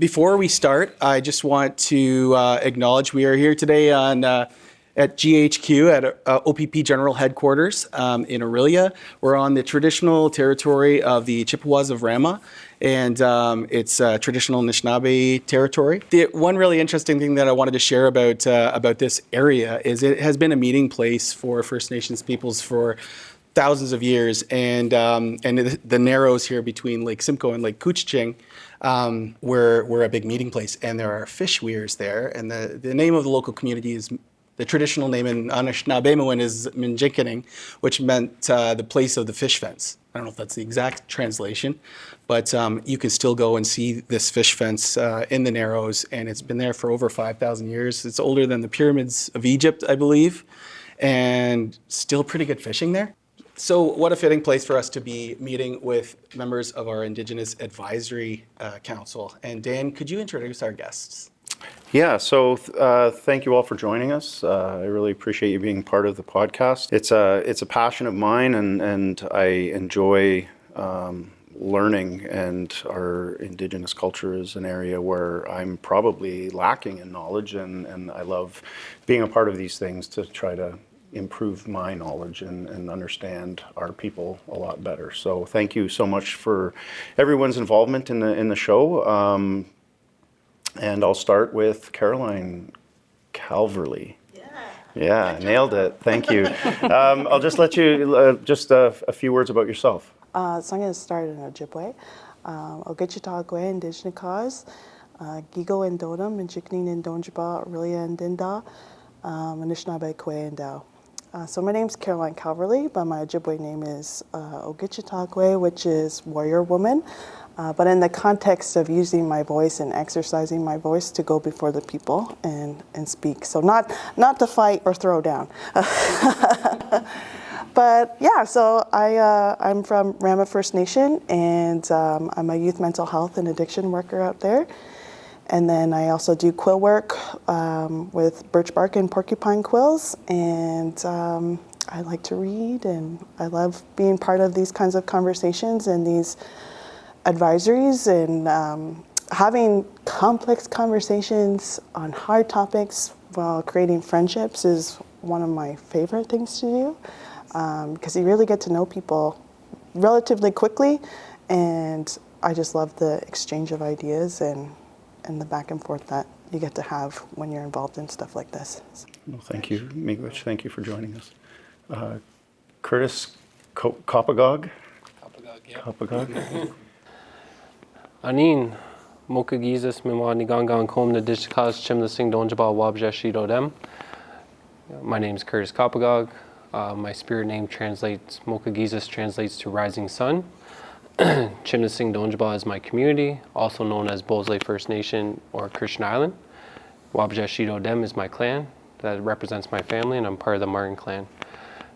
Before we start, I just want to acknowledge we are here today at GHQ at OPP General Headquarters in Orillia. We're on the traditional territory of the Chippewas of Rama, and it's traditional Anishinaabe territory. The one really interesting thing that I wanted to share about this area is it has been a meeting place for First Nations peoples for thousands of years, and the narrows here between Lake Simcoe and Lake Couchiching were a big meeting place, and there are fish weirs there, and the name of the local community is, the traditional name in Anishinaabemowin is Minjinkining, which meant the place of the fish fence. I don't know if that's the exact translation, but you can still go and see this fish fence in the Narrows, and it's been there for over 5,000 years. It's older than the pyramids of Egypt, I believe, and still pretty good fishing there. So what a fitting place for us to be meeting with members of our Indigenous Advisory Council. And Dan, could you introduce our guests? Yeah, so thank you all for joining us. I really appreciate you being part of the podcast. It's a passion of mine, and I enjoy learning, and our Indigenous culture is an area where I'm probably lacking in knowledge, and I love being a part of these things to try to improve my knowledge and understand our people a lot better. So thank you so much for everyone's involvement in the show. And I'll start with Caroline Calverley. Yeah, nailed it. Thank you. I'll just let you, just a few words about yourself. So I'm going to start in Ojibwe. Ogichitagwe, Indigenous cause. Gigo and Dodam, and Jiknin and Donjaba, Aurelia and Dinda, Anishinaabe Kwe and Dow. So my name's Caroline Calverley, but my Ojibwe name is Ogichitagwe, which is warrior woman. But in the context of using my voice and exercising my voice to go before the people and speak. So not to fight or throw down. But yeah, so I'm from Rama First Nation, and I'm a youth mental health and addiction worker out there. And then I also do quill work with birch bark and porcupine quills, and I like to read, and I love being part of these kinds of conversations and these advisories, and having complex conversations on hard topics while creating friendships is one of my favorite things to do, because you really get to know people relatively quickly, and I just love the exchange of ideas and the back and forth that you get to have when you're involved in stuff like this. Well, thank you, Miigwech. Thank you for joining us. Curtis Kopagog. Kopagog. Anin, Mokagizis, Mimwani Gangan Kom, the Dishikas, Chim the Sing Donjaba, Wabjeshido Dem. My name is Curtis Kopagog. My spirit name Mokagizis translates to Rising Sun. Chim the Sing Donjaba is my community, also known as Bosley First Nation or Christian Island. Wabjeshido Dem is my clan that represents my family, and I'm part of the Martin clan.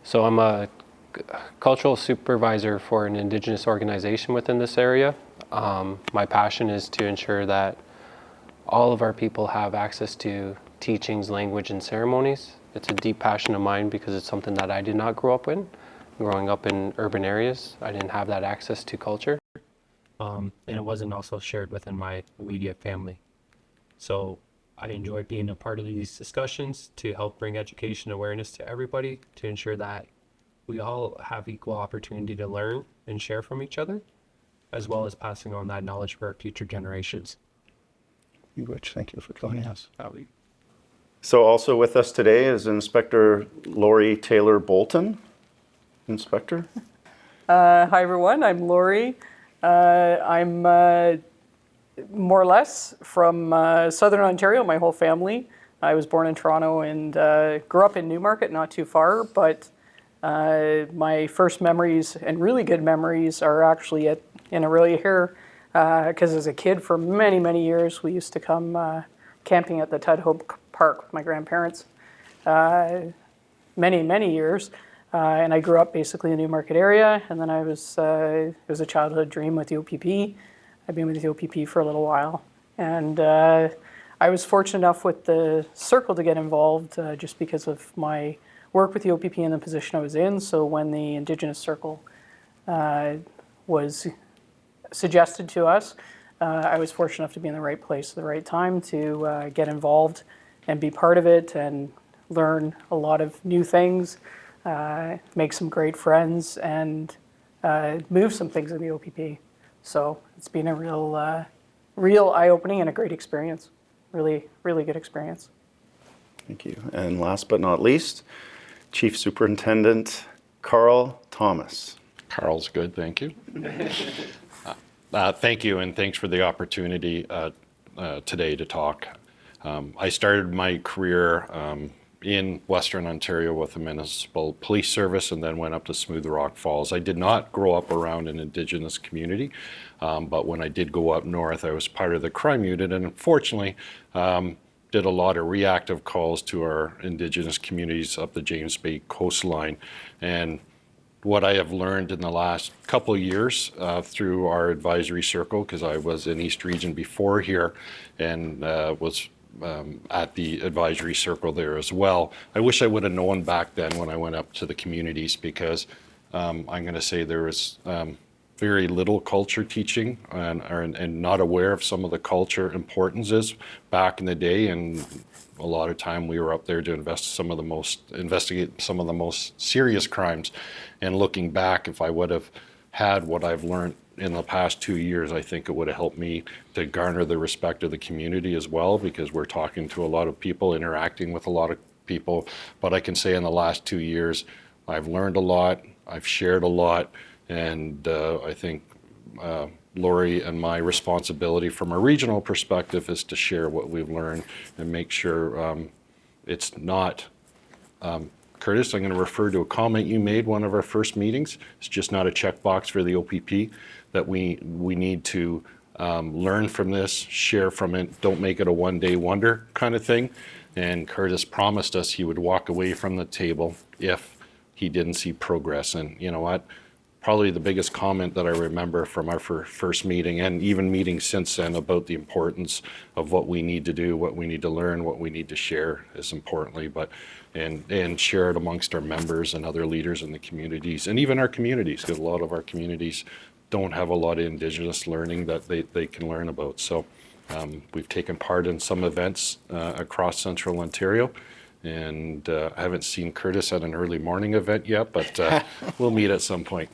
So I'm a cultural supervisor for an Indigenous organization within this area. My passion is to ensure that all of our people have access to teachings, language, and ceremonies. It's a deep passion of mine because it's something that I did not grow up in. Growing up in urban areas, I didn't have that access to culture. And it wasn't also shared within my immediate family. So I enjoy being a part of these discussions to help bring education awareness to everybody, to ensure that we all have equal opportunity to learn and share from each other, as well as passing on that knowledge for our future generations. Miigwech, thank you for joining us. So also with us today is Inspector Lori Taylor Bolton. Inspector. Hi everyone, I'm Lori. I'm more or less from Southern Ontario, my whole family. I was born in Toronto and grew up in Newmarket, not too far, but my first memories and really good memories are actually in Aurelia here, because as a kid for many, many years we used to come camping at the Tudhope Park with my grandparents, many, many years. And I grew up basically in the Newmarket area, and then it was a childhood dream with the OPP. I've been with the OPP for a little while, and I was fortunate enough with the circle to get involved just because of my work with the OPP and the position I was in. So when the Indigenous Circle was suggested to us, I was fortunate enough to be in the right place at the right time to get involved and be part of it and learn a lot of new things, make some great friends, and move some things in the OPP. So it's been a real eye-opening and a great experience. Really, really good experience. Thank you. And last but not least, Chief Superintendent Carl Thomas. Carl's good, thank you. Thank you, and thanks for the opportunity today to talk. I started my career in Western Ontario with the Municipal Police Service and then went up to Smooth Rock Falls. I did not grow up around an Indigenous community, but when I did go up north, I was part of the crime unit, and unfortunately, did a lot of reactive calls to our Indigenous communities up the James Bay coastline. And what I have learned in the last couple of years through our advisory circle, because I was in East Region before here and was at the advisory circle there as well. I wish I would have known back then when I went up to the communities, because I'm going to say there was very little culture teaching and not aware of some of the culture importances back in the day. And a lot of time we were up there to investigate some of the most serious crimes. And looking back, if I would have had what I've learned in the past 2 years, I think it would have helped me to garner the respect of the community as well, because we're talking to a lot of people, interacting with a lot of people. But I can say in the last 2 years, I've learned a lot, I've shared a lot, and I think Lori and my responsibility from a regional perspective is to share what we've learned and make sure it's not Curtis, I'm going to refer to a comment you made one of our first meetings. It's just not a checkbox for the OPP, that we need to learn from this, share from it, don't make it a one-day wonder kind of thing. And Curtis promised us he would walk away from the table if he didn't see progress. And you know what? Probably the biggest comment that I remember from our first meeting, and even meetings since then, about the importance of what we need to do, what we need to learn, what we need to share is importantly, and share it amongst our members and other leaders in the communities, and even our communities, because a lot of our communities don't have a lot of Indigenous learning that they can learn about. So we've taken part in some events across Central Ontario. And I haven't seen Curtis at an early morning event yet, but we'll meet at some point.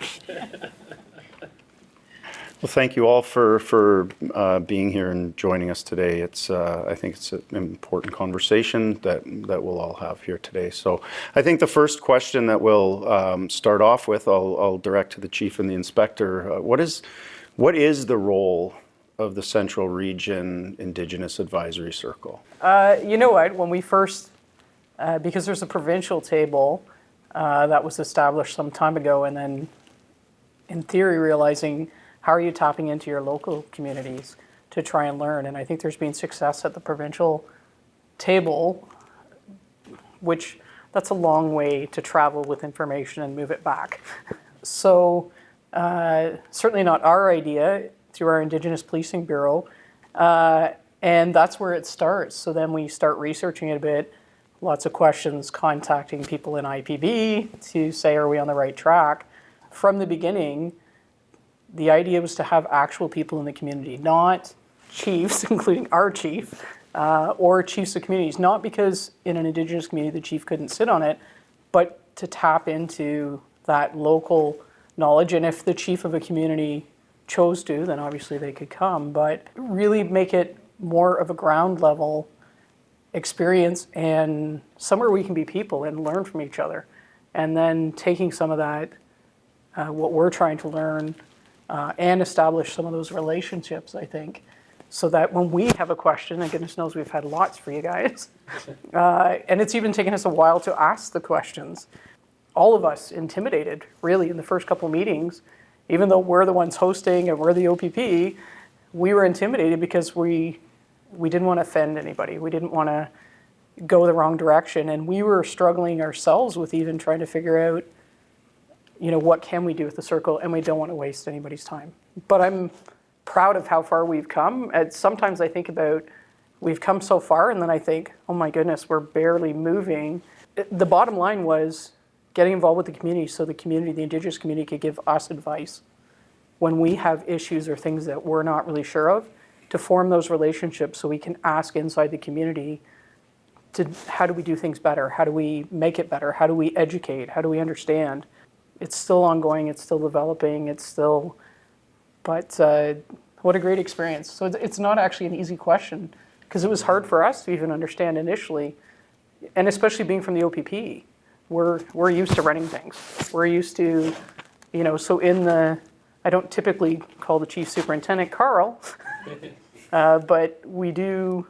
Well, thank you all for being here and joining us today. It's I think it's an important conversation that we'll all have here today. So I think the first question that we'll start off with, I'll direct to the Chief and the Inspector. What is the role of the Central Region Indigenous Advisory Circle? You know what, when we first because there's a provincial table that was established some time ago, and then in theory realizing how are you tapping into your local communities to try and learn. And I think there's been success at the provincial table, which that's a long way to travel with information and move it back. So certainly not our idea, through our Indigenous Policing Bureau, and that's where it starts. So then we start researching it a bit. Lots of questions, contacting people in IPB to say, are we on the right track? From the beginning, the idea was to have actual people in the community, not chiefs, including our chief, or chiefs of communities, not because in an Indigenous community the chief couldn't sit on it, but to tap into that local knowledge. And if the chief of a community chose to, then obviously they could come, but really make it more of a ground level experience and somewhere we can be people and learn from each other. And then taking some of that, what we're trying to learn, and establish some of those relationships, I think, so that when we have a question, and goodness knows we've had lots for you guys, and it's even taken us a while to ask the questions. All of us intimidated, really, in the first couple of meetings, even though we're the ones hosting and we're the OPP, we were intimidated because we didn't want to offend anybody. We didn't want to go the wrong direction. And we were struggling ourselves with even trying to figure out, what can we do with the circle? And we don't want to waste anybody's time. But I'm proud of how far we've come. And sometimes I think about, we've come so far, and then I think, oh my goodness, we're barely moving. The bottom line was getting involved with the community so the community, the Indigenous community, could give us advice. when we have issues or things that we're not really sure of, to form those relationships so we can ask inside the community to how do we do things better? How do we make it better? How do we educate? How do we understand? It's still ongoing, it's still developing, but what a great experience. So it's not actually an easy question, because it was hard for us to even understand initially, and especially being from the OPP. We're used to running things. We're used to, so I don't typically call the chief superintendent Carl, but we do,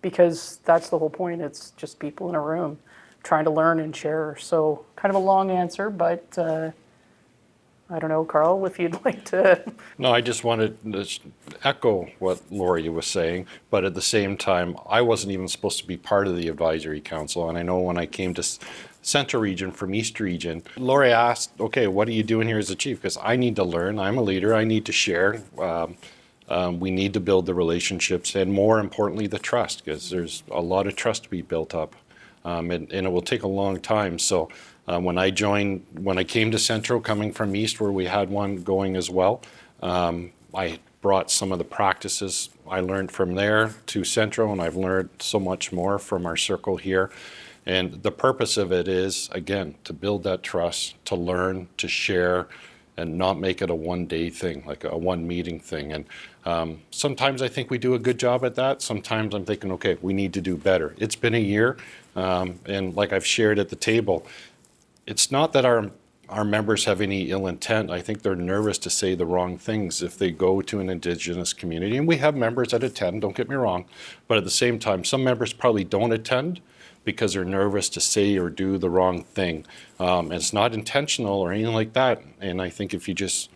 because that's the whole point. It's just people in a room trying to learn and share. So kind of a long answer, but I don't know, Carl, if you'd like to. No, I just wanted to echo what Lori was saying, but at the same time, I wasn't even supposed to be part of the advisory council. And I know when I came to Central Region from East Region, Lori asked, okay, what are you doing here as a chief? Because I need to learn, I'm a leader, I need to share. We need to build the relationships and, more importantly, the trust, because there's a lot of trust to be built up, and it will take a long time. So when I came to Central, coming from East, where we had one going as well, I brought some of the practices I learned from there to Central, and I've learned so much more from our circle here. And the purpose of it is, again, to build that trust, to learn, to share, and not make it a one-day thing, like a one-meeting thing. And sometimes I think we do a good job at that. Sometimes I'm thinking, okay, we need to do better. It's been a year, and like I've shared at the table, it's not that our members have any ill intent. I think they're nervous to say the wrong things if they go to an Indigenous community. And we have members that attend, don't get me wrong. But at the same time, some members probably don't attend because they're nervous to say or do the wrong thing. And it's not intentional or anything like that. And I think if you just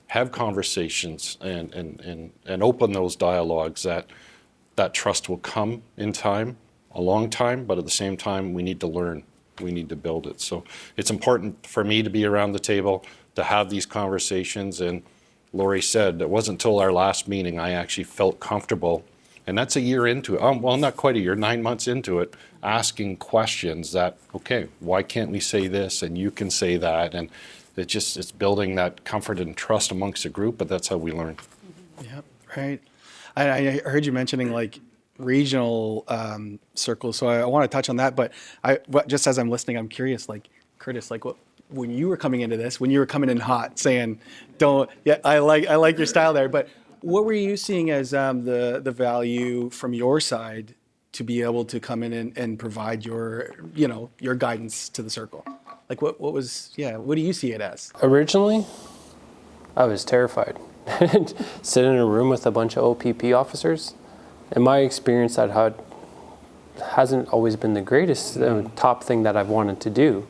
have conversations and open those dialogues, that trust will come in time, a long time, but at the same time, we need to learn. We need to build it. So it's important for me to be around the table, to have these conversations. And Lori said, it wasn't until our last meeting I actually felt comfortable. And that's a year into it. Well, not quite a year, 9 months into it, asking questions that, okay, why can't we say this? And you can say that. And it's building that comfort and trust amongst the group, but that's how we learn. Yeah, right. I heard you mentioning like regional circles, so I want to touch on that. But just as I'm listening, I'm curious, like Curtis, like when you were coming into this, when you were coming in hot, saying, I like your style there. But what were you seeing as the value from your side to be able to come in and provide your guidance to the circle? Like what do you see it as? Originally, I was terrified. Sit in a room with a bunch of OPP officers. In my experience, that hasn't always been the greatest top thing that I've wanted to do.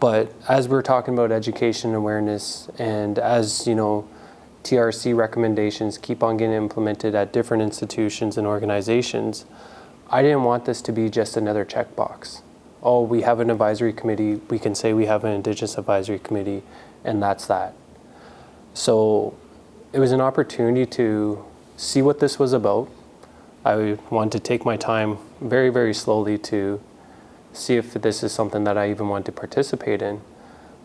But as we're talking about education awareness, and as TRC recommendations keep on getting implemented at different institutions and organizations, I didn't want this to be just another checkbox. Oh, we have an advisory committee, we can say we have an Indigenous Advisory Committee, and that's that. So it was an opportunity to see what this was about. I wanted to take my time very, very slowly to see if this is something that I even want to participate in.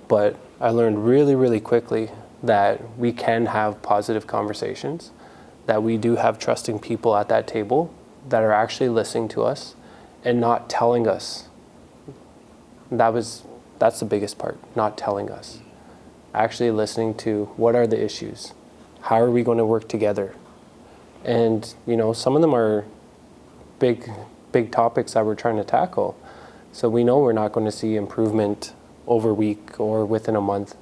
But I learned really, really quickly that we can have positive conversations, that we do have trusting people at that table that are actually listening to us and not telling us. That's the biggest part, not telling us. Actually listening to what are the issues? How are we going to work together? And some of them are big topics that we're trying to tackle. So we know we're not going to see improvement over a week or within a month,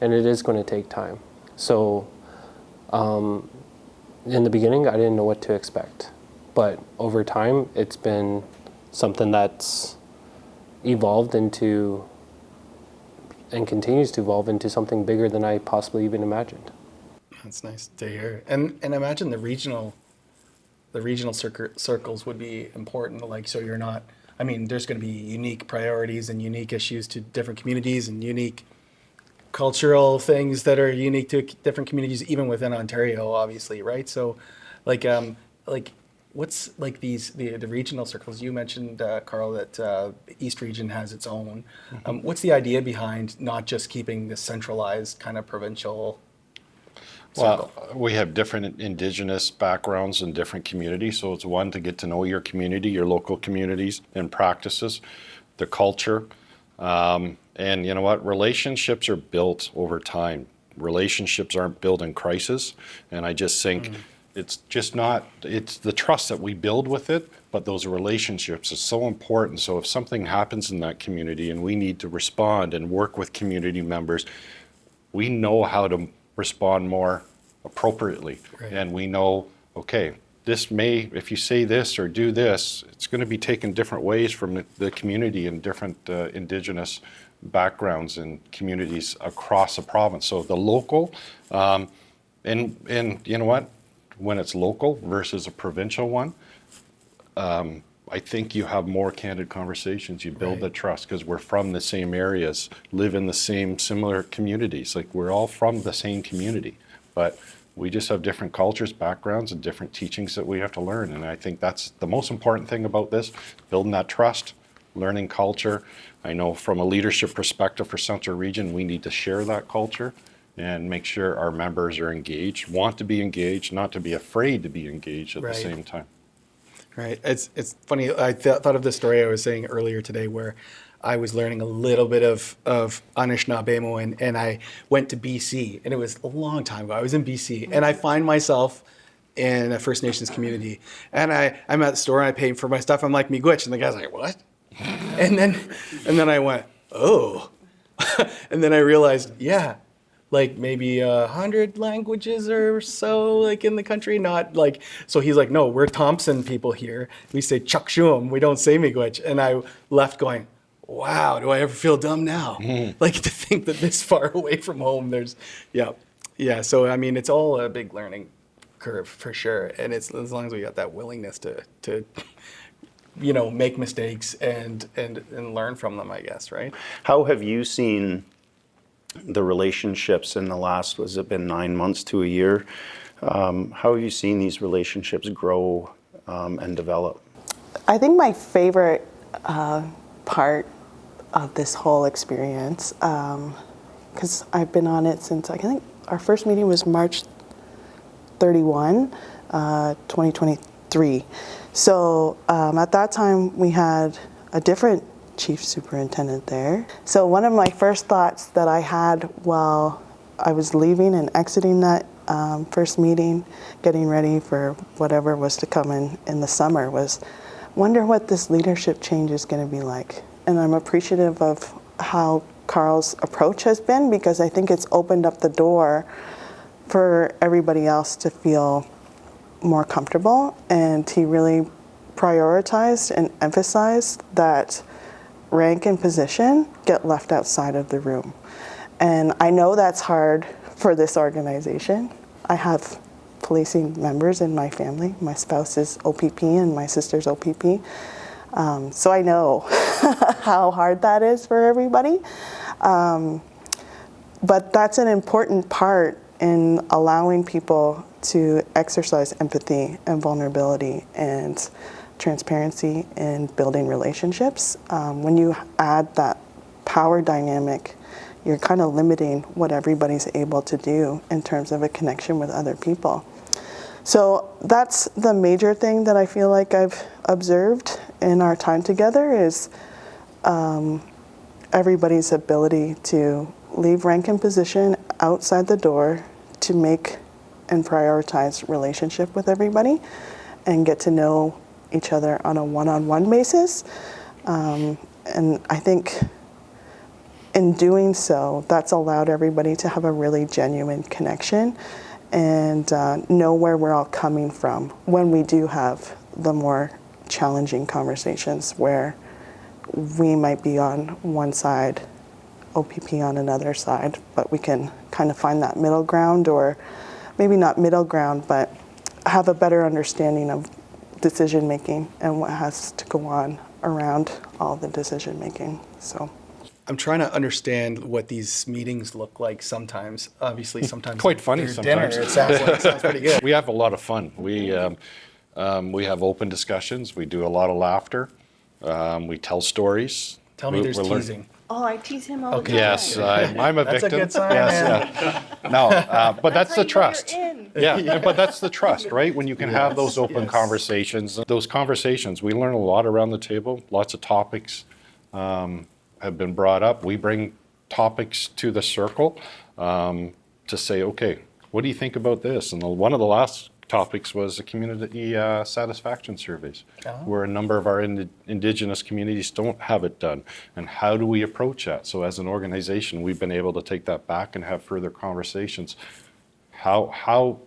and it is going to take time. So in the beginning, I didn't know what to expect. But over time, it's been something that's evolved into and continues to evolve into something bigger than I possibly even imagined. That's nice to hear. And imagine the regional circles would be important. Like, so you're not, there's going to be unique priorities and unique issues to different communities and unique cultural things that are unique to different communities, even within Ontario, obviously, right? So what's like the regional circles? You mentioned, Carl, that East Region has its own. What's the idea behind not just keeping the centralized kind of provincial circle? Well, we have different Indigenous backgrounds in different communities. So it's one, to get to know your community, your local communities and practices, the culture. And you know what? Relationships are built over time. Relationships aren't built in crisis. And I just think it's just not, it's the trust that we build with it, but those relationships is so important. So if something happens in that community and we need to respond and work with community members, we know how to respond more appropriately. Right. And we know, okay, this may, if you say this or do this, it's going to be taken different ways from the community and different Indigenous backgrounds and communities across the province. So the local, and you know what, when it's local versus a provincial one, I think you have more candid conversations. You build the trust because we're from the same areas, live in the same similar communities. Like, we're all from the same community, but we just have different cultures, backgrounds, and different teachings that we have to learn. And I think that's the most important thing about this, building that trust, learning culture. I know from a leadership perspective for Central Region, we need to share that culture and make sure our members are engaged, want to be engaged, not to be afraid to be engaged at the same time. Right. It's funny. I thought of the story I was saying earlier today where I was learning a little bit of Anishinaabe and I went to BC, and it was a long time ago. I was in BC and I find myself in a First Nations community, and I'm at the store and I pay for my stuff. I'm like, miigwech, and the guy's like, what? and then I went, oh, and then I realized, yeah, like maybe 100 languages or so, like in the country, not like, so he's like, no, we're Thompson people here. We say chakshum, we don't say miigwech. And I left going, wow, do I ever feel dumb now? Like, to think that this far away from home, there's, yeah. So, I mean, it's all a big learning curve for sure. And it's, as long as we got that willingness to you know, make mistakes and learn from them, I guess, right? How have you seen the relationships in the last, has it been 9 months to a year? How have you seen these relationships grow and develop? I think my favorite part of this whole experience, because I've been on it since, I think our first meeting was March 31, 2023. So at that time we had a different chief superintendent there. So one of my first thoughts that I had while I was leaving and exiting that first meeting, getting ready for whatever was to come in the summer, was wonder what this leadership change is going to be like. And I'm appreciative of how Carl's approach has been, because I think it's opened up the door for everybody else to feel more comfortable. And he really prioritized and emphasized that rank and position get left outside of the room. And I know that's hard for this organization. I have policing members in my family. My spouse is OPP and my sister's OPP. So I know how hard that is for everybody. But that's an important part in allowing people to exercise empathy and vulnerability and transparency in building relationships. When you add that power dynamic, you're kind of limiting what everybody's able to do in terms of a connection with other people. So that's the major thing that I feel like I've observed in our time together is everybody's ability to leave rank and position outside the door to make and prioritize relationship with everybody and get to know each other on a one-on-one basis. And I think in doing so, that's allowed everybody to have a really genuine connection and know where we're all coming from when we do have the more challenging conversations where we might be on one side, OPP on another side, but we can kind of find that middle ground, or maybe not middle ground, but have a better understanding of decision making and what has to go on around all the decision making. So I'm trying to understand what these meetings look like sometimes. Obviously, sometimes Quite funny they're sometimes. Dinner, it sounds pretty good. We have a lot of fun. We have open discussions. We do a lot of laughter. We tell stories. Tell me there's We're teasing. Oh, I tease him all the time. Yes, I'm a That's a victim. good sign, Yes, yeah. No, but that's how the you know you're trust. in. Yeah, but that's the trust, right? When you can have those open yes. conversations. Those conversations, we learn a lot around the table. Lots of topics have been brought up. We bring topics to the circle to say, okay, what do you think about this? And one of the last topics was the community satisfaction surveys, where a number of our Indigenous communities don't have it done. And how do we approach that? So as an organization, we've been able to take that back and have further conversations. How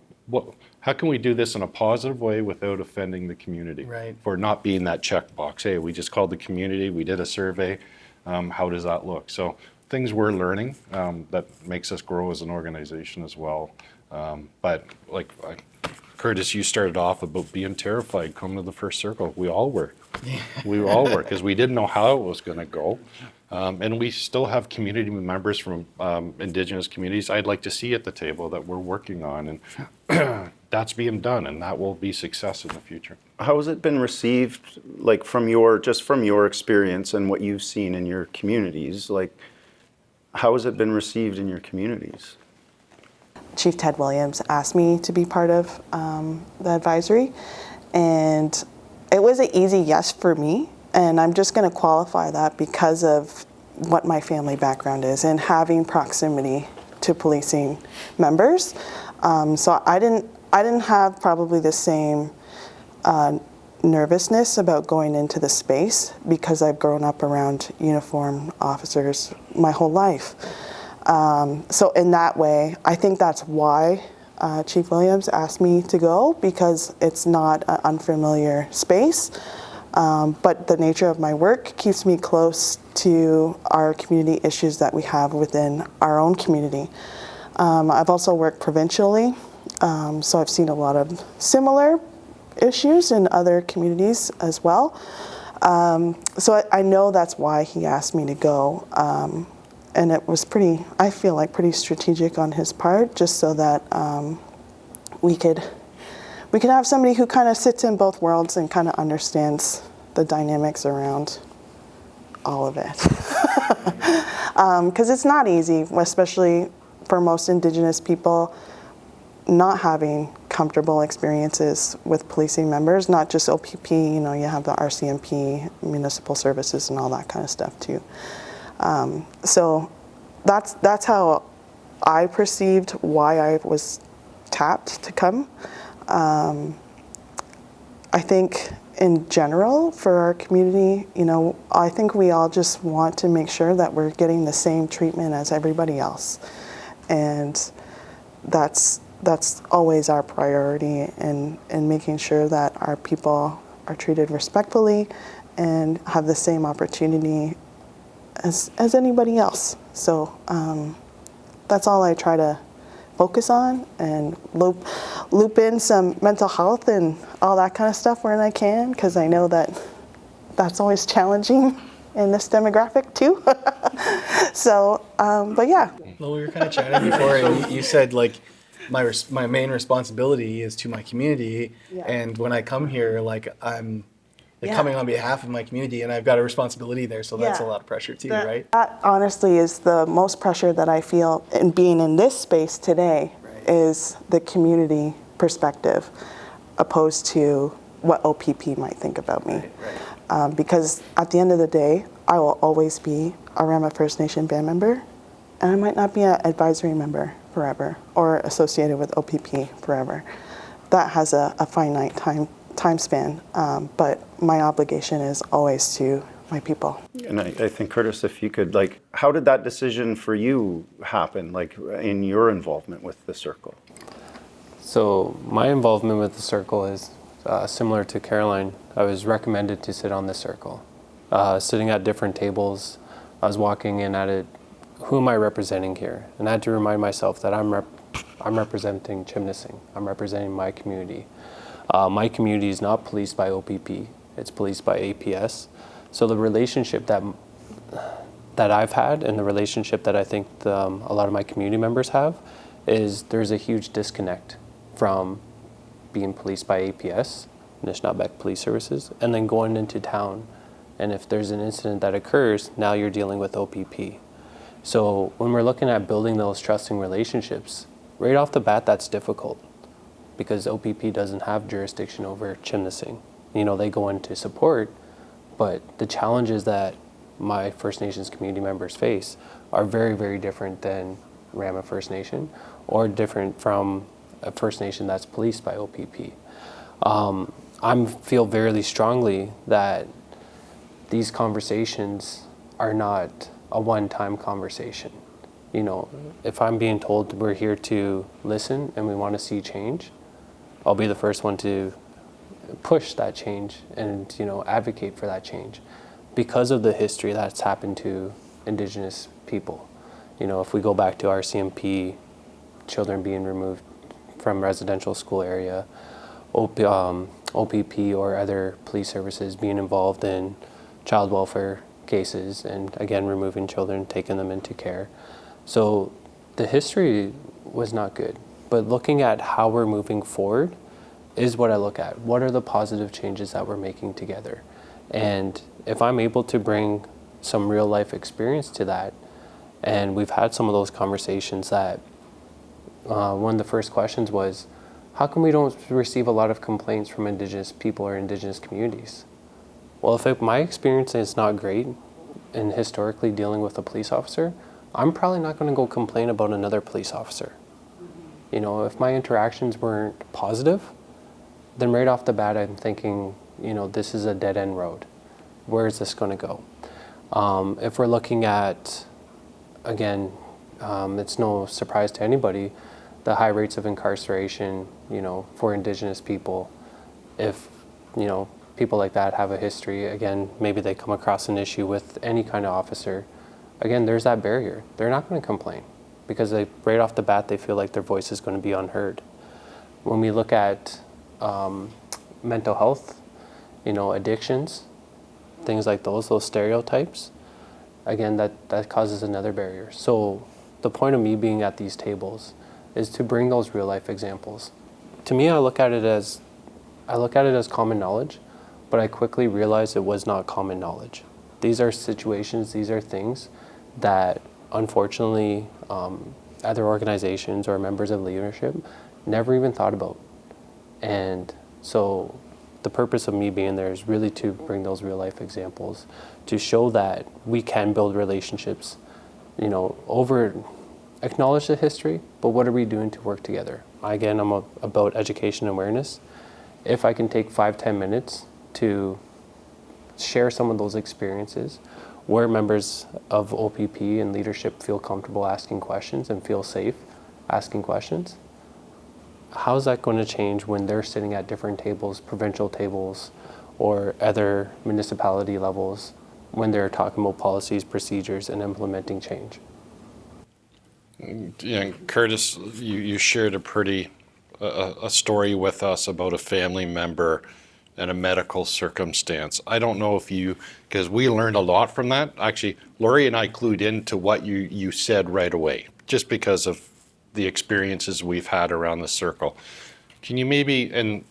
can we do this in a positive way without offending the community? Right. For not being that checkbox. Hey, we just called the community, we did a survey. How does that look? So things we're learning that makes us grow as an organization as well. But like Curtis, you started off about being terrified coming to the first circle. We all were. We all were, because we didn't know how it was going to go. And we still have community members from Indigenous communities I'd like to see at the table that we're working on. And that's being done, and that will be success in the future. How has it been received, like from your experience and what you've seen in your communities? Like, how has it been received in your communities? Chief Ted Williams asked me to be part of the advisory, and it was an easy yes for me. And I'm just going to qualify that because of what my family background is and having proximity to policing members. So I didn't have probably the same nervousness about going into the space because I've grown up around uniformed officers my whole life. So in that way, I think that's why Chief Williams asked me to go, because it's not an unfamiliar space. But the nature of my work keeps me close to our community issues that we have within our own community. I've also worked provincially, so I've seen a lot of similar issues in other communities as well. So I know that's why he asked me to go. And it was I feel like pretty strategic on his part, just so that we could have somebody who kind of sits in both worlds and kind of understands the dynamics around all of it. Because it's not easy, especially for most Indigenous people, not having comfortable experiences with policing members, not just OPP, you have the RCMP, municipal services, and all that kind of stuff too. So that's how I perceived why I was tapped to come. I think in general for our community, I think we all just want to make sure that we're getting the same treatment as everybody else. And that's always our priority in making sure that our people are treated respectfully and have the same opportunity as anybody else. So that's all I try to focus on, and loop in some mental health and all that kind of stuff when I can, because I know that's always challenging in this demographic too. So, but yeah. Well, we were kind of chatting before, and you said like my main responsibility is to my community, Yeah. and when I come here, like I'm Yeah. coming on behalf of my community, and I've got a responsibility there, so that's a Yeah. lot of pressure too, right? That honestly is the most pressure that I feel in being in this space today, is the community perspective opposed to what OPP might think about me. Because at the end of the day, I will always be a Rama First Nation band member, and I might not be an advisory member forever or associated with OPP forever. That has a finite time span, but my obligation is always to my people. And I think, Curtis, if you could, like, how did that decision for you happen, like, in your involvement with the circle? So my involvement with the circle is similar to Caroline. I was recommended to sit on the circle. Sitting at different tables, I was walking in at it, who am I representing here? And I had to remind myself that I'm representing Chimnasing. I'm representing my community. My community is not policed by OPP, it's policed by APS. So the relationship that I've had, and the relationship that I think a lot of my community members have, is there's a huge disconnect from being policed by APS, Anishinaabeg Police Services, and then going into town And if there's an incident that occurs, now you're dealing with OPP. So when we're looking at building those trusting relationships, right off the bat, that's difficult because OPP doesn't have jurisdiction over Chimnasing. They go into support, but the challenges that my First Nations community members face are very, very different than Rama First Nation or different from a First Nation that's policed by OPP. I feel very strongly that these conversations are not a one-time conversation. If I'm being told we're here to listen and we want to see change, I'll be the first one to push that change and advocate for that change because of the history that's happened to Indigenous people. If we go back to RCMP, children being removed from residential school area, OPP or other police services being involved in child welfare cases and again removing children, taking them into care. So the history was not good, but looking at how we're moving forward is what I look at. What are the positive changes that we're making together? And if I'm able to bring some real life experience to that, and we've had some of those conversations that one of the first questions was, how come we don't receive a lot of complaints from Indigenous people or Indigenous communities? Well, if my experience is not great in historically dealing with a police officer, I'm probably not going to go complain about another police officer. If my interactions weren't positive, then right off the bat I'm thinking, this is a dead end road. Where is this going to go? If we're looking at, again, it's no surprise to anybody, the high rates of incarceration, for Indigenous people. If, people like that have a history, again, maybe they come across an issue with any kind of officer, again, there's that barrier. They're not going to complain because right off the bat, they feel like their voice is going to be unheard. When we look at mental health, addictions, things like those stereotypes, again, that causes another barrier. So the point of me being at these tables is to bring those real life examples. To me, I look at it as common knowledge, but I quickly realized it was not common knowledge. These are situations, these are things that unfortunately other organizations or members of leadership never even thought about. And so the purpose of me being there is really to bring those real life examples to show that we can build relationships, acknowledge the history, but what are we doing to work together? Again, I'm about education and awareness. If I can take 5-10 minutes to share some of those experiences where members of OPP and leadership feel comfortable asking questions and feel safe asking questions, how's that going to change when they're sitting at different tables, provincial tables, or other municipality levels, when they're talking about policies, procedures, and implementing change? Curtis, you shared a story with us about a family member and a medical circumstance. I don't know if because we learned a lot from that. Actually, Lori and I clued into what you said right away, just because of the experiences we've had around the circle. Can you maybe, and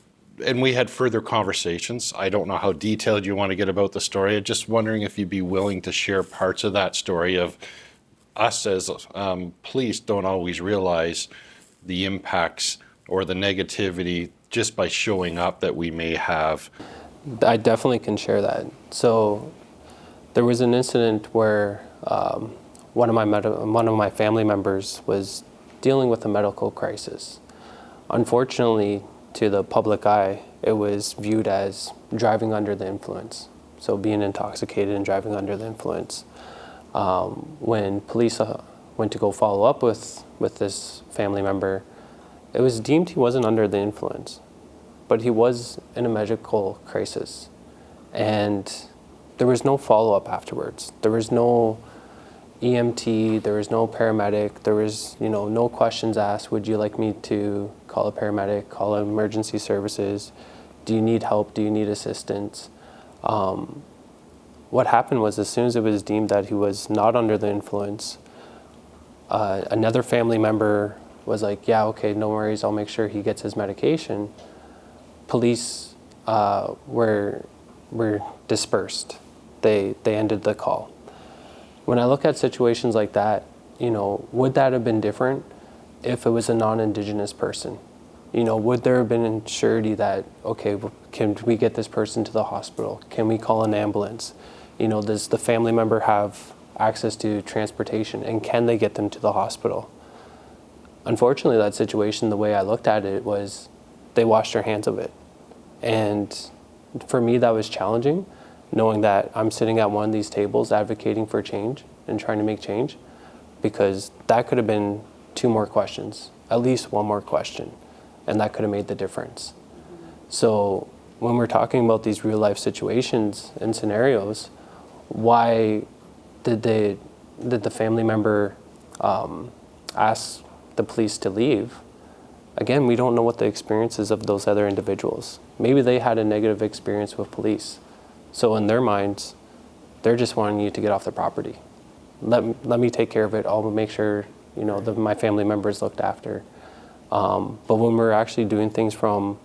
we had further conversations. I don't know how detailed you want to get about the story. I'm just wondering if you'd be willing to share parts of that story of us as police don't always realize the impacts or the negativity just by showing up that we may have. I definitely can share that. So there was an incident where one of my family members was dealing with a medical crisis. Unfortunately, to the public eye, it was viewed as driving under the influence. So being intoxicated and driving under the influence. When police went to go follow up with this family member, it was deemed he wasn't under the influence, but he was in a medical crisis. And there was no follow-up afterwards. There was no EMT, there was no paramedic, there was no questions asked. Would you like me to call a paramedic, call emergency services? Do you need help? Do you need assistance? What happened was, as soon as it was deemed that he was not under the influence, another family member was like, yeah, okay, no worries, I'll make sure he gets his medication. Police were dispersed. they ended the call. When I look at situations like that, would that have been different if it was a non-Indigenous person? Would there have been surety that, okay, can we get this person to the hospital? Can we call an ambulance? Does the family member have access to transportation, and can they get them to the hospital? Unfortunately, that situation, the way I looked at it was they washed their hands of it. And for me, that was challenging, knowing that I'm sitting at one of these tables advocating for change and trying to make change, because that could have been 2 more questions, at least 1 more question, and that could have made the difference. So when we're talking about these real life situations and scenarios, why did the family member ask the police to leave? Again, we don't know what the experiences of those other individuals. Maybe they had a negative experience with police. So in their minds, they're just wanting you to get off the property. Let me take care of it. I'll make sure my family members looked after. But when we're actually doing things from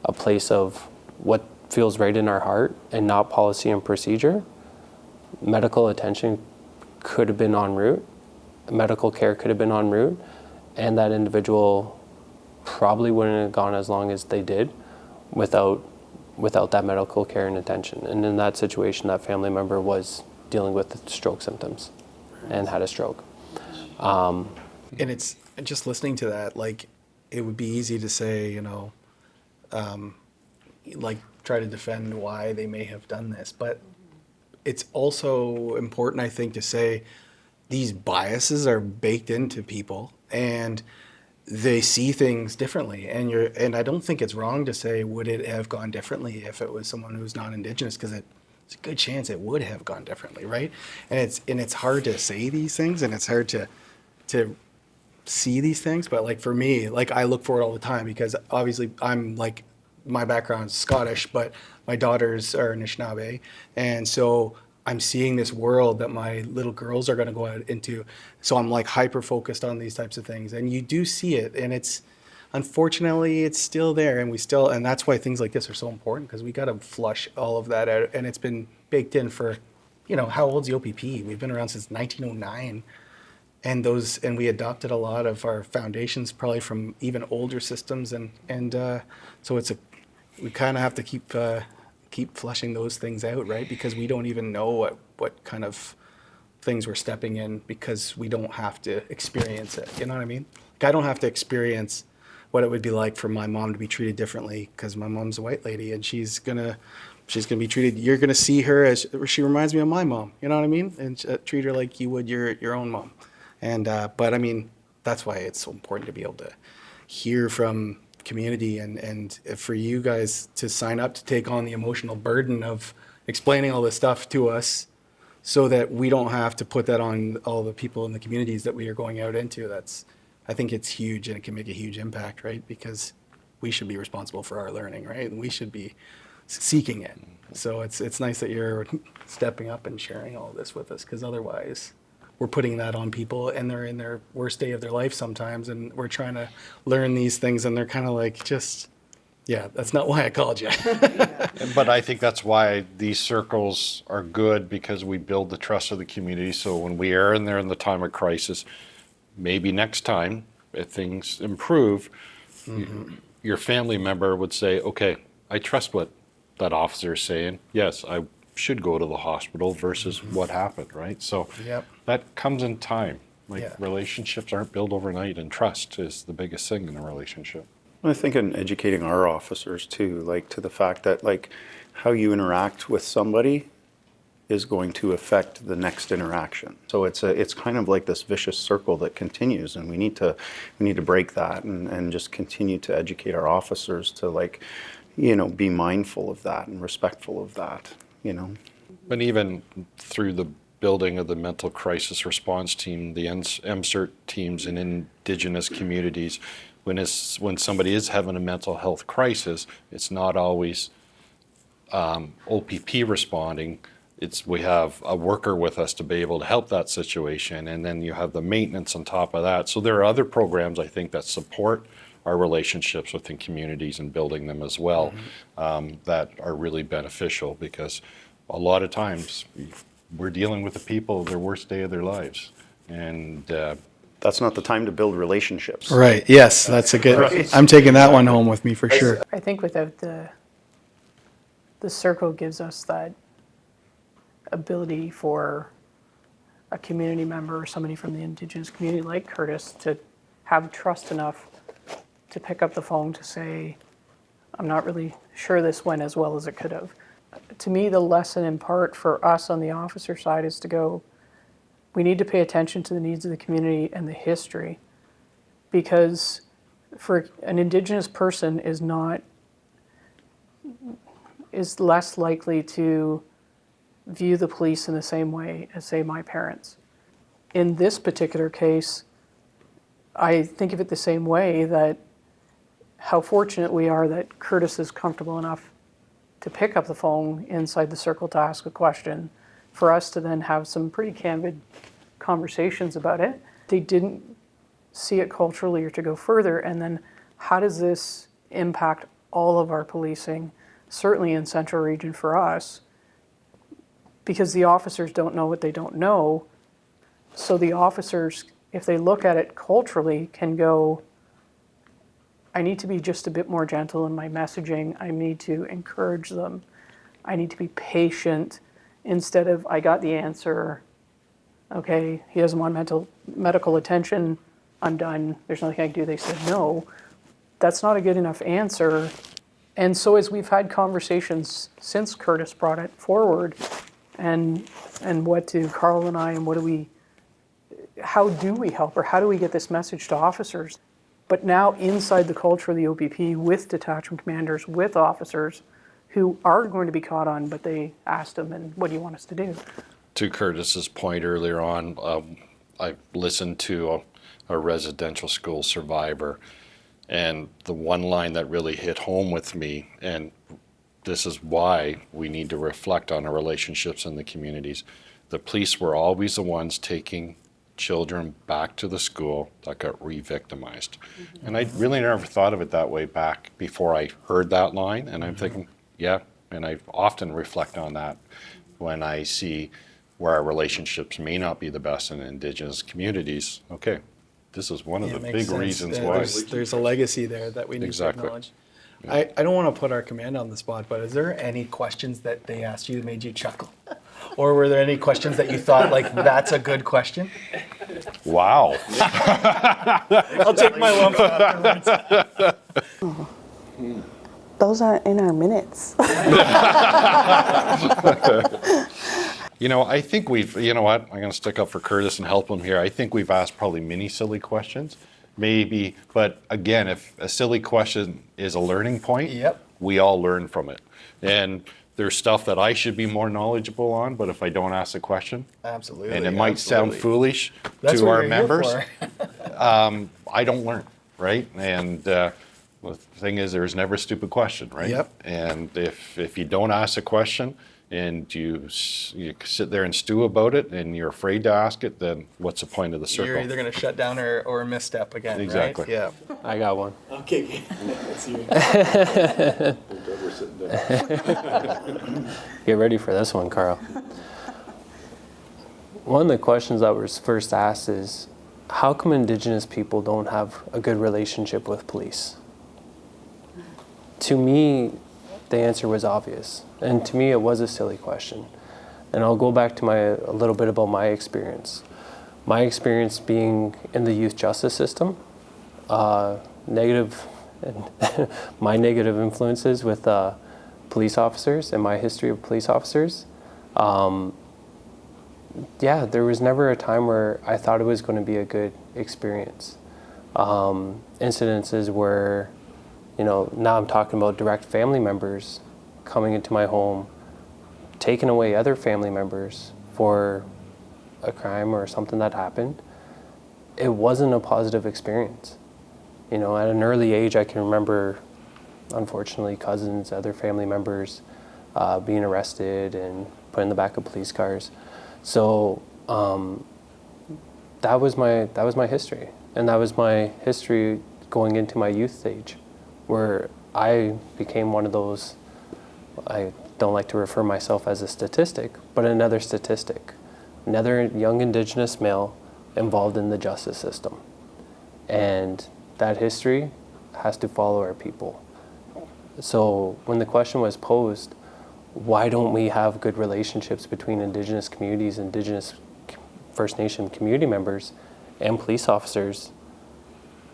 a place of what feels right in our heart and not policy and procedure, medical attention could have been en route, medical care could have been en route, and that individual probably wouldn't have gone as long as they did without that medical care and attention. And in that situation, that family member was dealing with stroke symptoms and had a stroke. And it's just listening to that, like, it would be easy to say, try to defend why they may have done this. But it's also important, I think, to say these biases are baked into people and they see things differently. And I don't think it's wrong to say, would it have gone differently if it was someone who's non-Indigenous? Because it's a good chance it would have gone differently, right? And it's hard to say these things, and it's hard to see these things. But like for me, like I look for it all the time, because obviously I'm like, my background's Scottish, but my daughters are Anishinaabe. And so I'm seeing this world that my little girls are going to go out into. So I'm like hyper focused on these types of things. And you do see it. And unfortunately, it's still there. And that's why things like this are so important, because we got to flush all of that out. And it's been baked in for, how old's the OPP? We've been around since 1909. And we adopted a lot of our foundations probably from even older systems. So we kind of have to keep flushing those things out, right? Because we don't even know what kind of things we're stepping in, because we don't have to experience it. You know what I mean? Like, I don't have to experience what it would be like for my mom to be treated differently, because my mom's a white lady and she's gonna be treated. You're gonna see her as she reminds me of my mom. You know what I mean? And treat her like you would your own mom. But I mean, that's why it's so important to be able to hear from community and for you guys to sign up to take on the emotional burden of explaining all this stuff to us, so that we don't have to put that on all the people in the communities that we are going out into. I think it's huge, and it can make a huge impact, right? Because we should be responsible for our learning, right? And we should be seeking it. So it's nice that you're stepping up and sharing all this with us, because otherwise we're putting that on people, and they're in their worst day of their life sometimes, and we're trying to learn these things, and they're kind of like, that's not why I called you. But I think that's why these circles are good, because we build the trust of the community. So when we are in there in the time of crisis, maybe next time, if things improve, your family member would say, okay, I trust what that officer is saying. Yes, I should go to the hospital versus what happened, right? So that comes in time. Relationships aren't built overnight, and trust is the biggest thing in a relationship. I think in educating our officers too, like to the fact that like how you interact with somebody is going to affect the next interaction. So it's kind of like this vicious circle that continues, and we need to break that and just continue to educate our officers to be mindful of that and respectful of that. And even through the building of the mental crisis response team, the MCERT teams in Indigenous communities, when somebody is having a mental health crisis, it's not always OPP responding. We have a worker with us to be able to help that situation, and then you have the maintenance on top of that. So there are other programs, I think, that support our relationships within communities and building them as well, that are really beneficial, because a lot of times we're dealing with the people their worst day of their lives. And That's not the time to build relationships. Right. Yes, that's a good. I'm taking that one home with me for sure. I think without the circle gives us that ability for a community member or somebody from the Indigenous community like Curtis to have trust enough to pick up the phone to say, I'm not really sure this went as well as it could have. To me, the lesson in part for us on the officer side is to go, we need to pay attention to the needs of the community and the history, because for an Indigenous person is less likely to view the police in the same way as, say, my parents. In this particular case, I think of it the same way, that how fortunate we are that Curtis is comfortable enough to pick up the phone inside the circle to ask a question, for us to then have some pretty candid conversations about it. They didn't see it culturally or to go further, and then how does this impact all of our policing, certainly in Central Region for us, because the officers don't know what they don't know. So the officers, if they look at it culturally, can go, I need to be just a bit more gentle in my messaging. I need to encourage them. I need to be patient instead of, I got the answer. Okay, he doesn't want medical attention. I'm done. There's nothing I can do. They said no. That's not a good enough answer. And so as we've had conversations since Curtis brought it forward, and what do Carl and I, and how do we help, or how do we get this message to officers? But now inside the culture of the OPP, with detachment commanders, with officers who are going to be caught on, but they asked them, and what do you want us to do? to Curtis's point earlier on, I listened to a residential school survivor, and the one line that really hit home with me, and this is why we need to reflect on our relationships in the communities. The police were always the ones taking children back to the school that got re-victimized. Mm-hmm. And I really never thought of it that way back before I heard that line, and I'm thinking, yeah, and I often reflect on that when I see where our relationships may not be the best in Indigenous communities. Okay, this is one of the big reasons why. There's a legacy there that we need to acknowledge. I don't want to put our command on the spot, but is there any questions that they asked you that made you chuckle? Or were there any questions that you thought, like, that's a good question? Wow. I'll take my lump afterwards. Those aren't in our minutes. You know, I think you know what, I'm going to stick up for Curtis and help him here. I think we've asked probably many silly questions, maybe, but again, if a silly question is a learning point, we all learn from it. And there's stuff that I should be more knowledgeable on, but if I don't ask the question, absolutely, and it might sound foolish to our members, I don't learn, right? And the thing is, there's never a stupid question, right? Yep. And if you don't ask a question and you sit there and stew about it and you're afraid to ask it, then what's the point of the circle? You're either going to shut down or misstep again, exactly. Right? Yeah. I got one. Okay. Let's see. Get ready for this one, Carl. One of the questions that was first asked is, how come Indigenous people don't have a good relationship with police? To me, the answer was obvious. And to me, it was a silly question. And I'll go back to a little bit about my experience. My experience being in the youth justice system, negative, and my negative influences with police officers and my history of police officers. Yeah, there was never a time where I thought it was going to be a good experience. Incidences where, you know, now I'm talking about direct family members coming into my home, taking away other family members for a crime or something that happened. It wasn't a positive experience. You know, at an early age, I can remember, unfortunately, cousins, other family members being arrested and put in the back of police cars. So that was my history, and that was my history going into my youth stage, where I became one of those I don't like to refer myself as a statistic, but another statistic. Another young Indigenous male involved in the justice system. And that history has to follow our people. So when the question was posed, why don't we have good relationships between Indigenous communities, Indigenous First Nation community members, and police officers?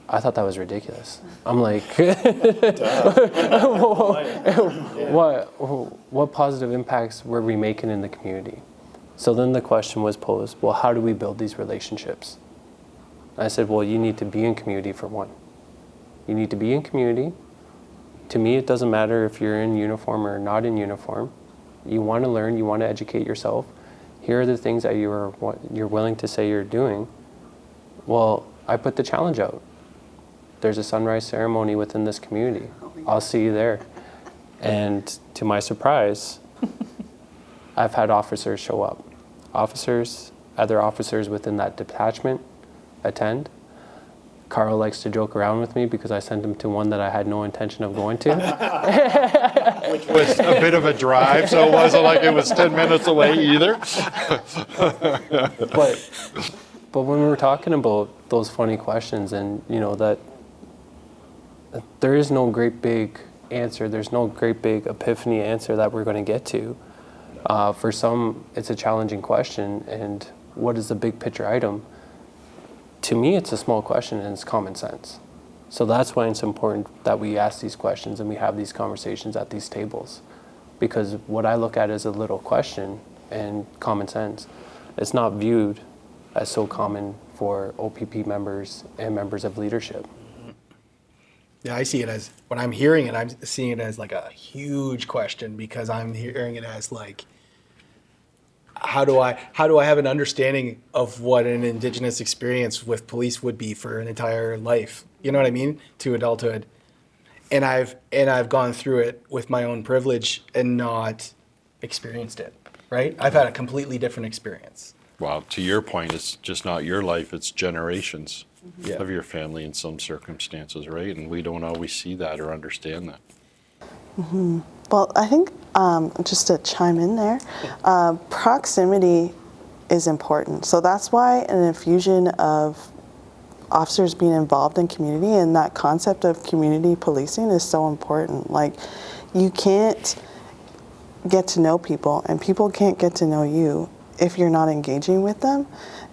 I thought that was ridiculous. I'm like, what positive impacts were we making in the community? So then the question was posed, well, how do we build these relationships? I said, well, you need to be in community for one. You need to be in community. To me, it doesn't matter if you're in uniform or not in uniform. You want to learn, you want to educate yourself. Here are the things that you're willing to say you're doing. Well, I put the challenge out. There's a sunrise ceremony within this community. I'll see you there. And to my surprise, I've had officers show up. Other officers within that detachment attend. Carl likes to joke around with me because I sent him to one that I had no intention of going to. Which was a bit of a drive, so it wasn't like it was 10 minutes away either. But when we were talking about those funny questions and, that there is no great big answer, there's no great big epiphany answer that we're going to get to. For some, it's a challenging question, and what is the big picture item? To me, it's a small question and it's common sense. So that's why it's important that we ask these questions and we have these conversations at these tables. Because what I look at as a little question and common sense, it's not viewed as so common for OPP members and members of leadership. Yeah, I see it as, when I'm hearing it, I'm seeing it as like a huge question, because I'm hearing it as like, how do I have an understanding of what an Indigenous experience with police would be for an entire life? You know what I mean? To adulthood. And I've gone through it with my own privilege and not experienced it, right? I've had a completely different experience. Well, to your point, it's just not your life, it's generations Yeah. of your family in some circumstances, right? And we don't always see that or understand that. Mm-hmm. Well, I think just to chime in there, proximity is important. So that's why an infusion of officers being involved in community and that concept of community policing is so important. Like, you can't get to know people and people can't get to know you if you're not engaging with them.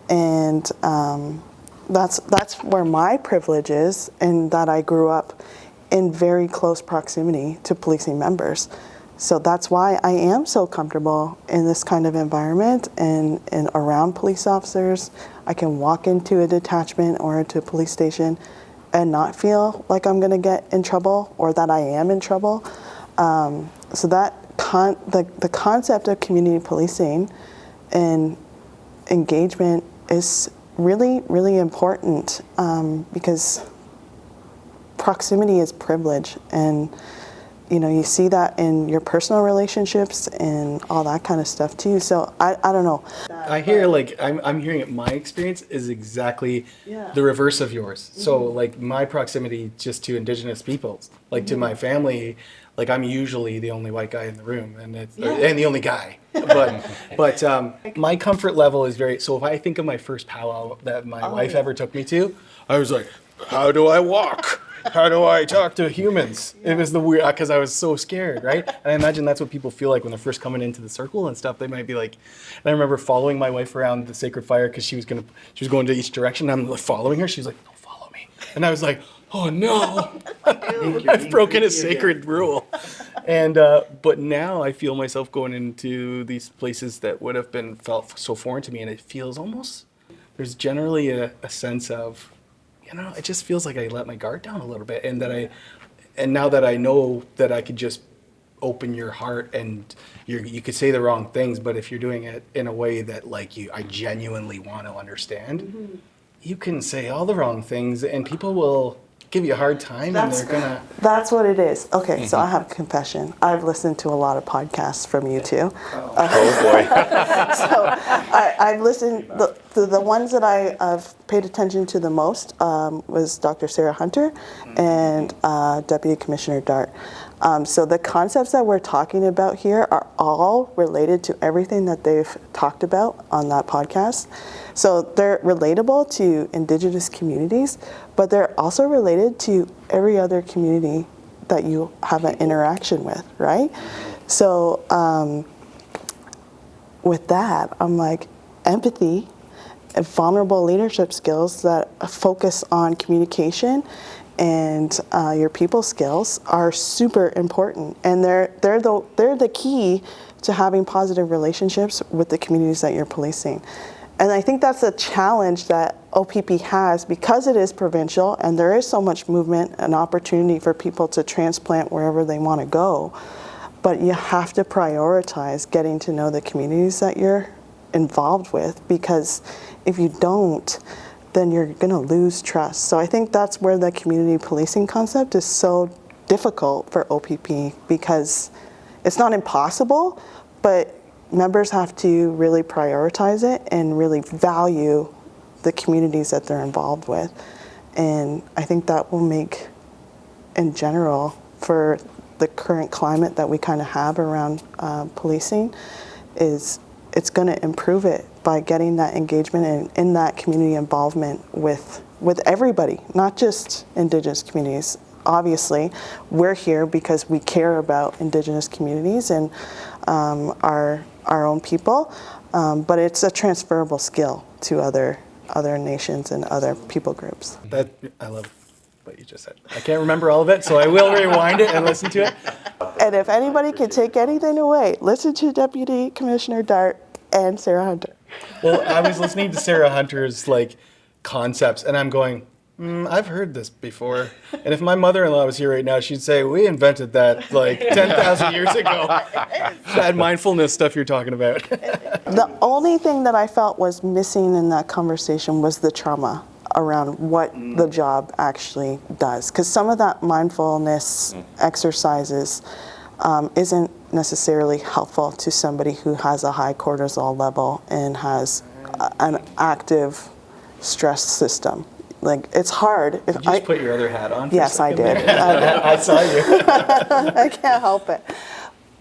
And that's where my privilege is, in that I grew up in very close proximity to policing members. So that's why I am so comfortable in this kind of environment and around police officers. I can walk into a detachment or into a police station and not feel like I'm gonna get in trouble or that I am in trouble. So that the concept of community policing and engagement is really, really important, because proximity is privilege, and you see that in your personal relationships and all that kind of stuff too. So I don't know. I hear I'm hearing it. My experience is exactly the reverse of yours. So like my proximity just to Indigenous peoples, like to my family, like I'm usually the only white guy in the room, and and the only guy. But my comfort level is very. So if I think of my first powwow that my wife ever took me to, I was like, how do I walk? How do I talk to humans? It was the weird, because I was so scared, right? And I imagine that's what people feel like when they're first coming into the circle and stuff. They might be like, and I remember following my wife around the sacred fire because she was going to each direction. And I'm following her. She's like, don't follow me. And I was like, oh no, I've broken a sacred rule. And but now I feel myself going into these places that would have felt so foreign to me, and it feels almost, there's generally a sense of, it just feels like I let my guard down a little bit, and now that I know that I could just open your heart, and you could say the wrong things, but if you're doing it in a way that I genuinely want to understand, you can say all the wrong things, and people will give you a hard time, and they're gonna. That's what it is. Okay, so I have a confession. I've listened to a lot of podcasts from you two. Oh boy. So I've listened. The ones that I've paid attention to the most was Dr. Sarah Hunter and Deputy Commissioner Dart. So the concepts that we're talking about here are all related to everything that they've talked about on that podcast. So they're relatable to Indigenous communities, but they're also related to every other community that you have an interaction with, right? So with that, I'm like, empathy and vulnerable leadership skills that focus on communication and your people skills are super important, and they're the key to having positive relationships with the communities that you're policing. And I think that's a challenge that OPP has because it is provincial and there is so much movement and opportunity for people to transplant wherever they want to go. But you have to prioritize getting to know the communities that you're involved with, because if you don't, then you're going to lose trust. So I think that's where the community policing concept is so difficult for OPP, because it's not impossible, but members have to really prioritize it and really value the communities that they're involved with. And I think that will make, in general, for the current climate that we kind of have around policing, is it's going to improve it by getting that engagement and in that community involvement with everybody, not just Indigenous communities. Obviously, we're here because we care about Indigenous communities and our own people, but it's a transferable skill to other nations and other people groups. That I love what you just said. I can't remember all of it, so I will rewind it and listen to it. And if anybody can take anything away, listen to Deputy Commissioner Dart and Sarah Hunter. Well, I was listening to Sarah Hunter's concepts, and I'm going, I've heard this before. And if my mother-in-law was here right now, she'd say, we invented that 10,000 years ago. That mindfulness stuff you're talking about. The only thing that I felt was missing in that conversation was the trauma around what the job actually does. Because some of that mindfulness exercises isn't necessarily helpful to somebody who has a high cortisol level and has an active stress system. It's hard. Did you just put your other hat on? Yes, I did. I saw you. I can't help it.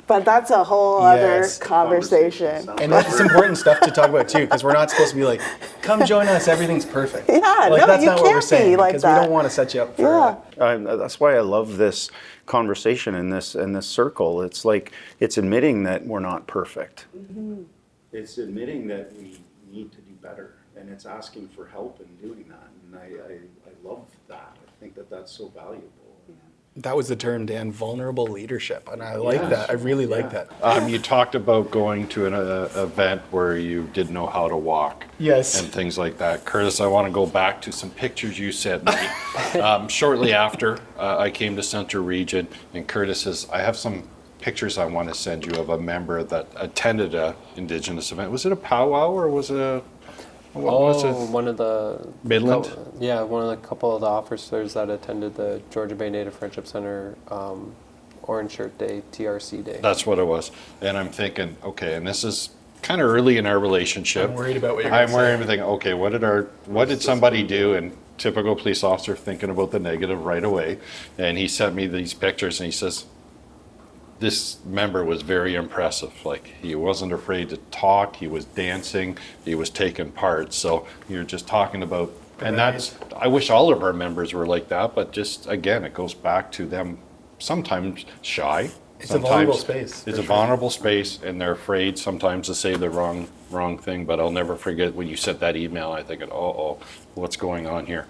But that's a whole other conversation. And it's important stuff to talk about too, because we're not supposed to be come join us, everything's perfect. Yeah, no, that's you not what we're can't saying, be like because that. we don't want to set you up for That's why I love this conversation in this circle. It's it's admitting that we're not perfect. Mm-hmm. It's admitting that we need to do better, and it's asking for help in doing that. And I love that. I think that that's so valuable. That was the term, Dan, vulnerable leadership, and I like that. I really like that. You talked about going to an event where you didn't know how to walk. Yes. And things like that. Curtis, I want to go back to some pictures you sent me. Shortly after I came to Central Region, and Curtis says, I have some pictures I want to send you of a member that attended a Indigenous event. Was it a powwow or was it a... One of the Midland? one of the couple of the officers that attended the Georgia Bay Native Friendship Center Orange Shirt Day, TRC Day. That's what it was. And I'm thinking, okay, and this is kind of early in our relationship. I'm worried about what you're going to say. I'm worried, thinking, okay, what did somebody do? And typical police officer thinking about the negative right away. And he sent me these pictures and he says, this member was very impressive. He wasn't afraid to talk, he was dancing, he was taking part. So you're just talking about, and I wish all of our members were like that, but just, again, it goes back to them sometimes shy. It's a vulnerable space. It's a vulnerable space, and they're afraid sometimes to say the wrong thing, but I'll never forget when you sent that email, I think, oh, what's going on here?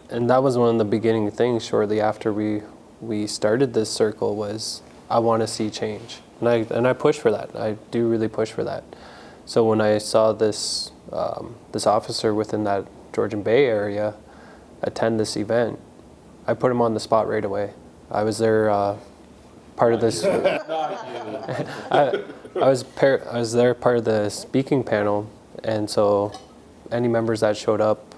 And that was one of the beginning things shortly after we started this circle was, I want to see change, and I push for that. I do really push for that. So when I saw this this officer within that Georgian Bay area attend this event, I put him on the spot right away. I was there part of this. I was there part of the speaking panel, and so any members that showed up,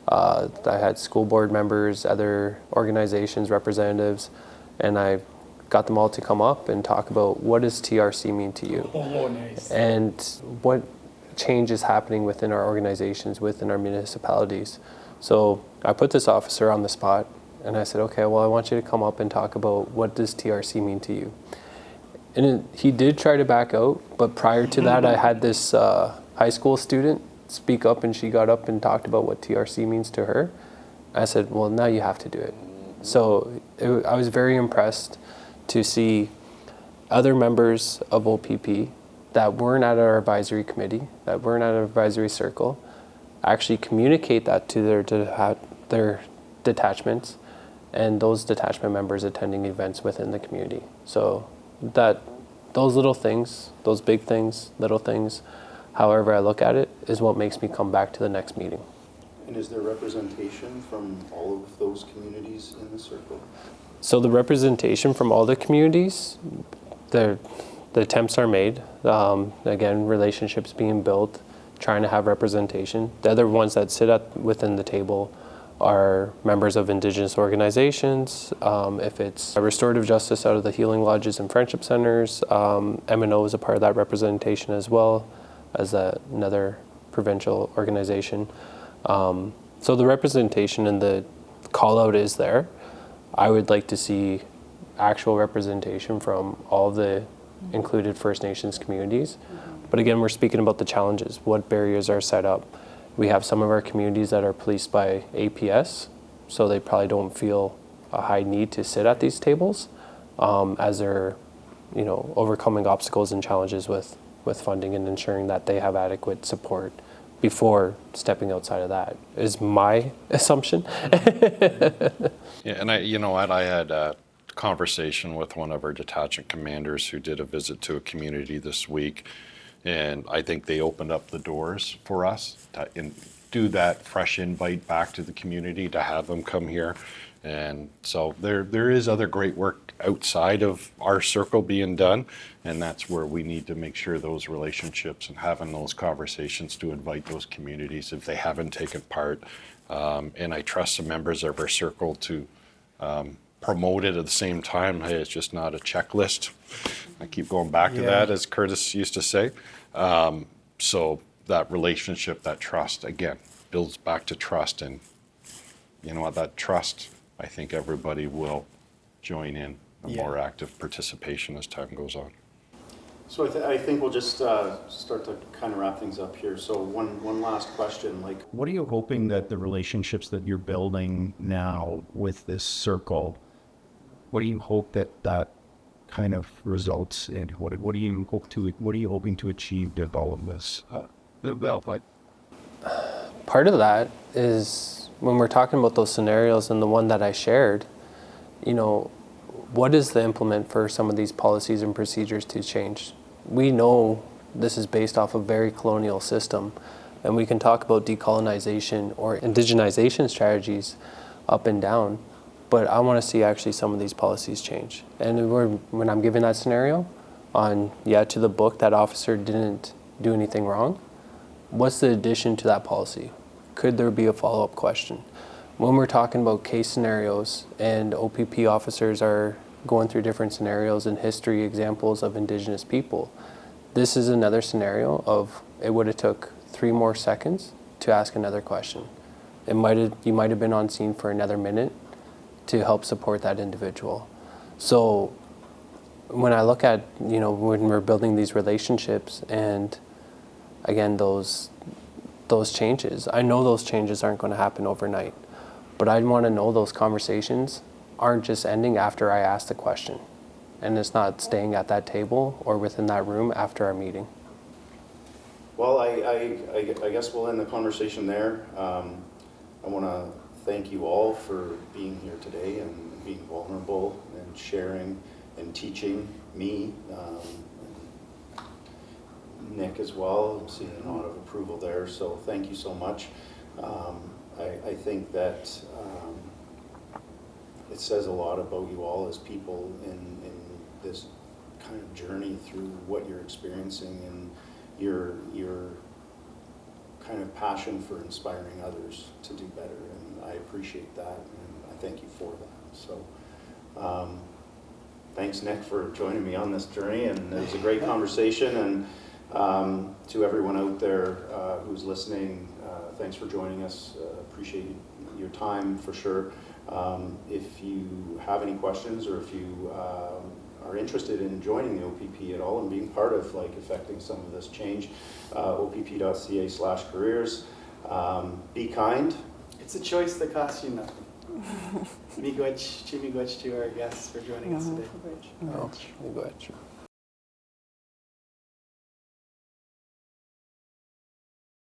I had school board members, other organizations, representatives, and I got them all to come up and talk about what does TRC mean to you? Oh, nice. And what change is happening within our organizations, within our municipalities. So I put this officer on the spot, And I said, okay, well, I want you to come up and talk about what does TRC mean to you. And he did try to back out, but prior to that, I had this high school student speak up, and she got up and talked about what TRC means to her. I said, well, now you have to do it. So I was very impressed to see other members of OPP that weren't at our advisory committee, that weren't at our advisory circle, actually communicate that to their detachments, and those detachment members attending events within the community. So those little things, those big things, little things, however I look at it, is what makes me come back to the next meeting. And is there representation from all of those communities in the circle? So the representation from all the communities, the attempts are made. Again, relationships being built, trying to have representation. The other ones that sit within the table are members of Indigenous organizations. If it's restorative justice out of the healing lodges and friendship centers, M&O is a part of that representation as well as another provincial organization. So the representation and the call out is there. I would like to see actual representation from all the included First Nations communities. But again, we're speaking about the challenges, what barriers are set up. We have some of our communities that are policed by APS, so they probably don't feel a high need to sit at these tables as they're, overcoming obstacles and challenges with funding and ensuring that they have adequate support before stepping outside of that, is my assumption. Yeah, and I had a conversation with one of our detachment commanders who did a visit to a community this week, and I think they opened up the doors for us to do that fresh invite back to the community, to have them come here. And so there is other great work outside of our circle being done, and that's where we need to make sure those relationships and having those conversations to invite those communities if they haven't taken part. And I trust the members of our circle to promote it at the same time. Hey, it's just not a checklist. I keep going back to that, as Curtis used to say. So that relationship, that trust, again, builds back to trust. And you know what, that trust, I think everybody will join in a more active participation as time goes on. So I think we'll just start to kind of wrap things up here. So one last question, what are you hoping that the relationships that you're building now with this circle, what do you hope that kind of results in? What are you hoping to achieve with all of this? Part of that is when we're talking about those scenarios and the one that I shared, what is the implement for some of these policies and procedures to change? We know this is based off a very colonial system, and we can talk about decolonization or indigenization strategies up and down, but I want to see actually some of these policies change. And when I'm giving that scenario on, to the book, that officer didn't do anything wrong, what's the addition to that policy? Could there be a follow-up question? When we're talking about case scenarios and OPP officers are going through different scenarios and history examples of Indigenous people, this is another scenario of it would have took 3 more seconds to ask another question. You might have been on scene for another minute to help support that individual. So when I look at, when we're building these relationships and again, those changes, I know those changes aren't going to happen overnight, but I want to know those conversations aren't just ending after I ask the question, and it's not staying at that table or within that room after our meeting. Well, I guess we'll end the conversation there. I want to thank you all for being here today and being vulnerable and sharing and teaching me, Nick as well. I'm seeing a nod of approval there, so thank you so much. I think that it says a lot about you all as people in this kind of journey through what you're experiencing and your kind of passion for inspiring others to do better, and I appreciate that, and I thank you for that. So thanks, Nick, for joining me on this journey, and it was a great conversation. And to everyone out there who's listening, thanks for joining us. Appreciate your time for sure. If you have any questions, or if you are interested in joining the OPP at all and being part of like affecting some of this change, opp.ca/careers. Be kind. It's a choice that costs you nothing. Miigwech, Chimigwech to our guests for joining us today. Oh, you go ahead. Sure.